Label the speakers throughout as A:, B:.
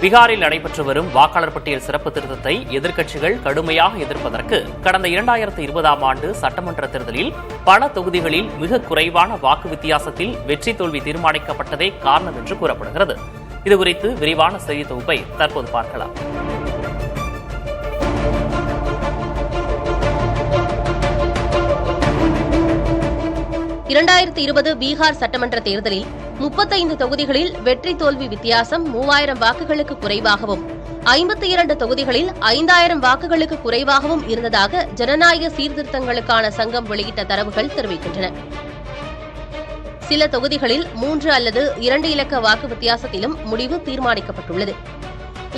A: பீகாரில் நடைபெற்று வரும் வாக்காளர் பட்டியல் சிறப்பு திருத்தத்தை எதிர்க்கட்சிகள் கடுமையாக எதிர்ப்பதற்கு கடந்த 2020ஆம் ஆண்டு சட்டமன்ற தேர்தலில் பல தொகுதிகளில் மிக குறைவான வாக்கு வித்தியாசத்தில் வெற்றி தோல்வி தீர்மானிக்கப்பட்டதே காரணம் என்று கூறப்படுகிறது. இதுகுறித்து விரிவான செய்தி தொகுப்பை தற்போது பார்க்கலாம்.
B: பீகார் சட்டமன்ற தேர்தலில் 35 தொகுதிகளில் வெற்றி தோல்வி வித்தியாசம் 3000 வாக்குகளுக்கு குறைவாகவும் 52 தொகுதிகளில் 5000 வாக்குகளுக்கு குறைவாகவும் இருந்ததாக ஜனநாயக சீர்திருத்தங்களுக்கான சங்கம் வெளியிட்ட தரவுகள் தெரிவிக்கின்றன. சில தொகுதிகளில் 3 அல்லது 2 இலக்க வாக்கு வித்தியாசத்திலும் முடிவு தீர்மானிக்கப்பட்டுள்ளது.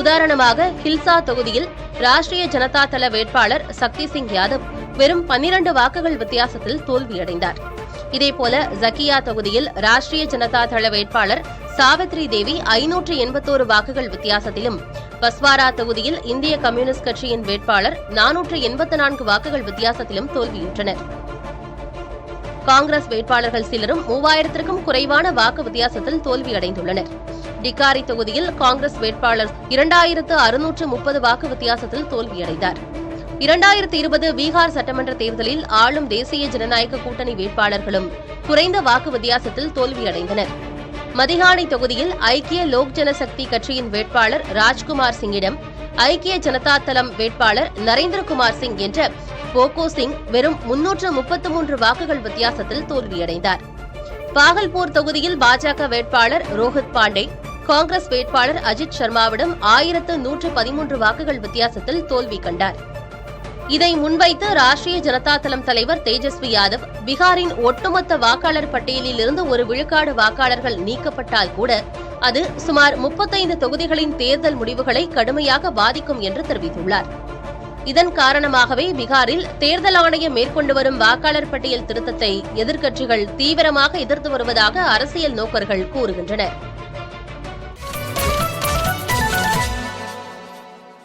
B: உதாரணமாக ஹில்சா தொகுதியில் ராஷ்டிரிய ஜனதா தள வேட்பாளர் சக்தி சிங் யாதவ் வெறும் 12 வாக்குகள் வித்தியாசத்தில் தோல்வியடைந்தார். இதேபோல ஜக்கியா தொகுதியில் ராஷ்டிரிய ஜனதா தள வேட்பாளர் சாவித்ரி தேவி 581 வாக்குகள் வித்தியாசத்திலும், பஸ்வாரா தொகுதியில் இந்திய கம்யூனிஸ்ட் கட்சியின் வேட்பாளர் 484 வாக்குகள் வித்தியாசத்திலும் தோல்வியுற்றனர். காங்கிரஸ் வேட்பாளர்கள் சிலரும் 3000க்கும் குறைவான வாக்கு வித்தியாசத்தில் தோல்வியடைந்துள்ளனர். டிக்காரி தொகுதியில் காங்கிரஸ் வேட்பாளர் 2630 வாக்கு வித்தியாசத்தில் தோல்வியடைந்தார். 2020 பீகார் சட்டமன்ற தேர்தலில் ஆளும் தேசிய ஜனநாயக கூட்டணி வேட்பாளர்களும் குறைந்த வாக்கு வித்தியாசத்தில் தோல்வியடைந்தனர். மதிகானி தொகுதியில் ஐக்கிய லோக் ஜனசக்தி கட்சியின் வேட்பாளர் ராஜ்குமார் சிங்கிடம் ஐக்கிய ஜனதா தளம் வேட்பாளர் நரேந்திரகுமார் சிங் என்ற போகோ சிங் வெறும் 333 வாக்குகள் வித்தியாசத்தில் தோல்வியடைந்தார். பாகல்பூர் தொகுதியில் பாஜக வேட்பாளர் ரோஹித் பாண்டே காங்கிரஸ் வேட்பாளர் அஜித் சர்மாவிடம் 1113 வாக்குகள் வித்தியாசத்தில் தோல்வி கண்டார். இதை முன்வைத்து ராஷ்டிரிய ஜனதா தளம் தலைவர் தேஜஸ்வி யாதவ் பீகாரின் ஒட்டுமொத்த வாக்காளர் பட்டியலில் இருந்து 1 விழுக்காடு வாக்காளர்கள் நீக்கப்பட்டால் கூட அது சுமார் 35 தொகுதிகளின் தேர்தல் முடிவுகளை கடுமையாக பாதிக்கும் என்று தெரிவித்துள்ளார். இதன் காரணமாகவே பீகாரில் தேர்தல் ஆணையம் மேற்கொண்டு வரும் வாக்காளர் பட்டியல் திருத்தத்தை எதிர்க்கட்சிகள் தீவிரமாக எதிர்த்து வருவதாக அரசியல் நோக்கர்கள் கூறுகின்றனர்.